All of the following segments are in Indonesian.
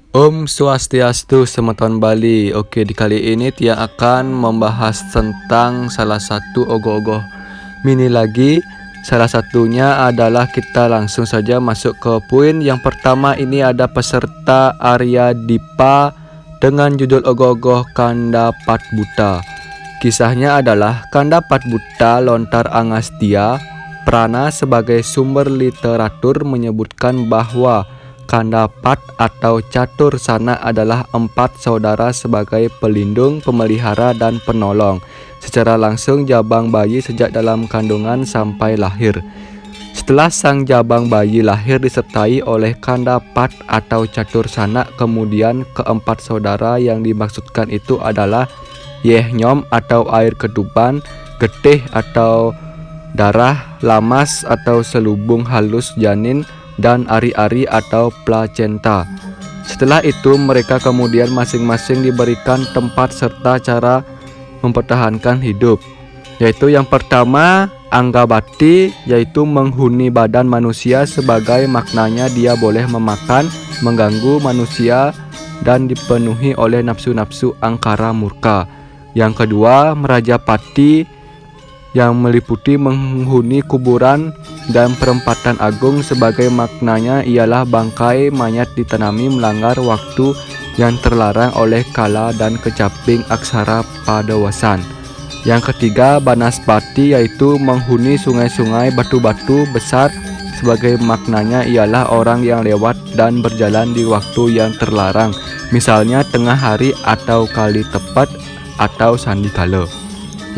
Om Swastiastu, Semeton Bali. Oke, di kali ini Tia akan membahas tentang salah satu ogoh-ogoh mini lagi. Salah satunya adalah kita langsung saja masuk ke poin. Yang pertama ini ada peserta Arya Dipa dengan judul ogoh-ogoh Kanda Pat Buta. Kisahnya adalah Kanda Pat Buta Lontar Angastia Prana sebagai sumber literatur menyebutkan bahwa Kanda Pat atau Catur Sana adalah 4 saudara sebagai pelindung, pemelihara, dan penolong secara langsung jabang bayi sejak dalam kandungan sampai lahir. Setelah sang jabang bayi lahir disertai oleh Kanda Pat atau Catur Sana, kemudian keempat saudara yang dimaksudkan itu adalah Yehnyom atau air ketuban, Getih atau darah, Lamas atau selubung halus janin, dan ari-ari atau placenta. Setelah itu mereka kemudian masing-masing diberikan tempat serta cara mempertahankan hidup, yaitu yang pertama Anggabati, yaitu menghuni badan manusia sebagai maknanya dia boleh memakan, mengganggu manusia, dan dipenuhi oleh nafsu-nafsu angkara murka. Yang kedua Merajapati, yang meliputi menghuni kuburan dan perempatan agung sebagai maknanya ialah bangkai mayat ditanami melanggar waktu yang terlarang oleh kala dan kecaping aksara padawasan. Yang ketiga Banaspati, yaitu menghuni sungai-sungai batu-batu besar sebagai maknanya ialah orang yang lewat dan berjalan di waktu yang terlarang, misalnya tengah hari atau kali tepat atau sandikala.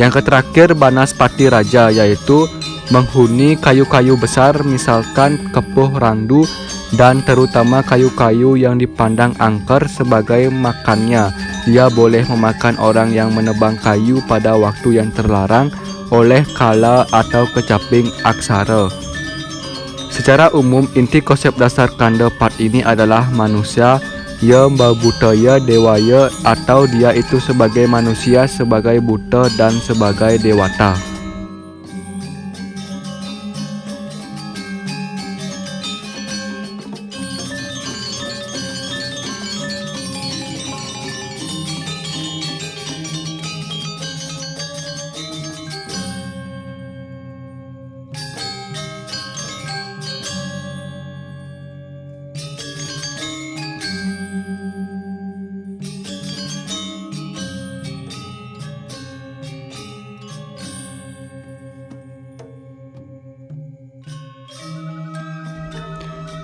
Yang terakhir Banaspati Raja, yaitu menghuni kayu-kayu besar misalkan kepuh randu dan terutama kayu-kayu yang dipandang angker sebagai makannya. Dia boleh memakan orang yang menebang kayu pada waktu yang terlarang oleh kala atau kecaping aksara. Secara umum inti konsep dasar Kanda Pat ini adalah manusia ya babutaya dewaya, atau dia itu sebagai manusia, sebagai buta, dan sebagai dewata.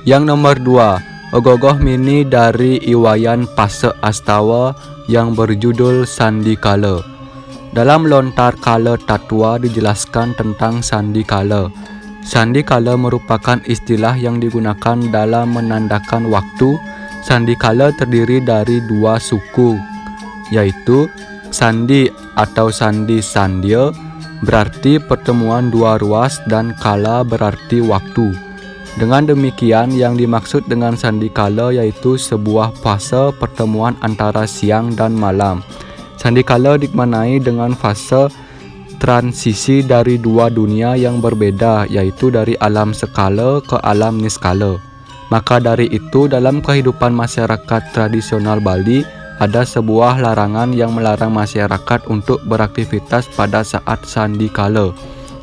Yang nomor 2, ogoh-ogoh mini dari Iwayan Pase Astawa yang berjudul Sandikala. Dalam Lontar Kala Tatwa dijelaskan tentang Sandikala. Sandikala merupakan istilah yang digunakan dalam menandakan waktu. Sandikala terdiri dari 2 suku, yaitu Sandi atau Sandi Sandya berarti pertemuan 2 ruas dan kala berarti waktu. Dengan demikian, yang dimaksud dengan sandikala yaitu sebuah fase pertemuan antara siang dan malam. Sandikala dimaknai dengan fase transisi dari 2 dunia yang berbeda, yaitu dari alam skala ke alam niskala. Maka dari itu, dalam kehidupan masyarakat tradisional Bali, ada sebuah larangan yang melarang masyarakat untuk beraktivitas pada saat sandikala.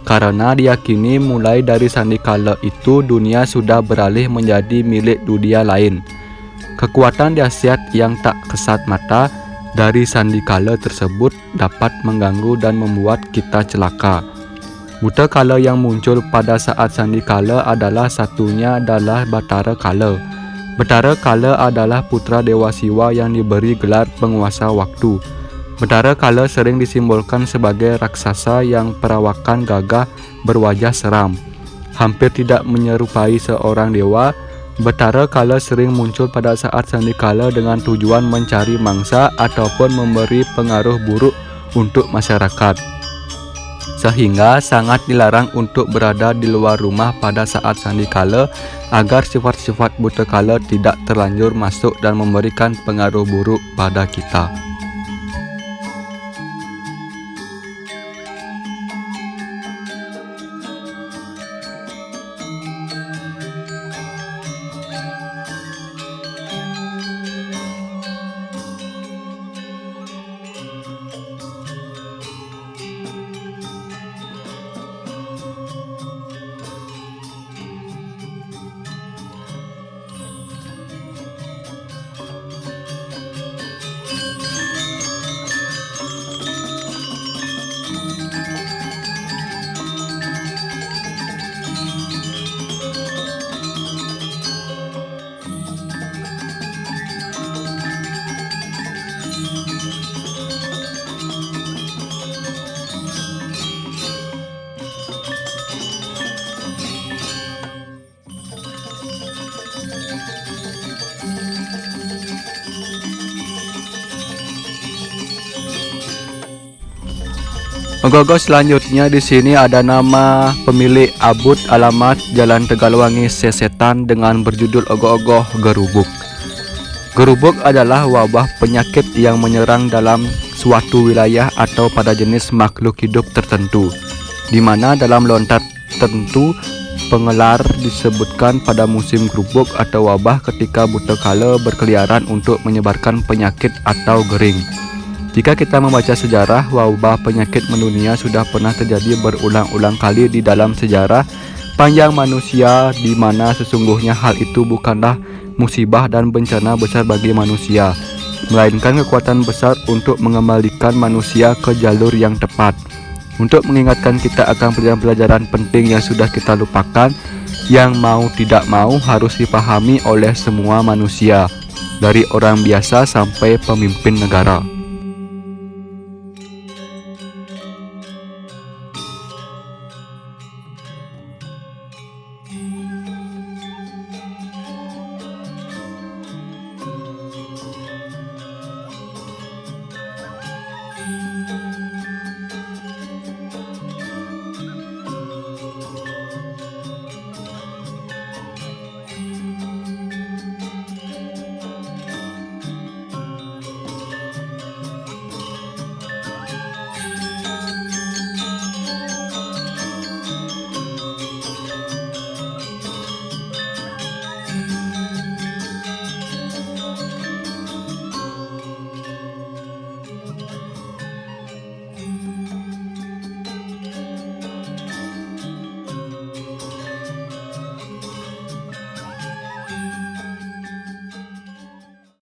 Karena diyakini mulai dari sandikala itu dunia sudah beralih menjadi milik dunia lain. Kekuatan dahsyat yang tak kesat mata dari sandikala tersebut dapat mengganggu dan membuat kita celaka. Buta kala yang muncul pada saat sandikala adalah satunya adalah Batara Kala. Batara Kala adalah putra Dewa Siwa yang diberi gelar penguasa waktu. Batara Kala sering disimbolkan sebagai raksasa yang perawakan gagah berwajah seram. Hampir tidak menyerupai seorang dewa, Batara Kala sering muncul pada saat sandikala dengan tujuan mencari mangsa ataupun memberi pengaruh buruk untuk masyarakat. Sehingga sangat dilarang untuk berada di luar rumah pada saat sandikala agar sifat-sifat buta kala tidak terlanjur masuk dan memberikan pengaruh buruk pada kita. Ogoh-ogoh selanjutnya di sini ada nama pemilik abut alamat Jalan Tegalwangi Sesetan dengan berjudul ogoh-ogoh gerubuk. Gerubuk adalah wabah penyakit yang menyerang dalam suatu wilayah atau pada jenis makhluk hidup tertentu, di mana dalam lontar tertentu pengelar disebutkan pada musim gerubuk atau wabah ketika buta kala berkeliaran untuk menyebarkan penyakit atau gering. Jika kita membaca sejarah, wabah penyakit mendunia sudah pernah terjadi berulang-ulang kali di dalam sejarah panjang manusia, di mana sesungguhnya hal itu bukanlah musibah dan bencana besar bagi manusia, melainkan kekuatan besar untuk mengembalikan manusia ke jalur yang tepat, untuk mengingatkan kita akan pelajaran-pelajaran penting yang sudah kita lupakan, yang mau tidak mau harus dipahami oleh semua manusia, dari orang biasa sampai pemimpin negara.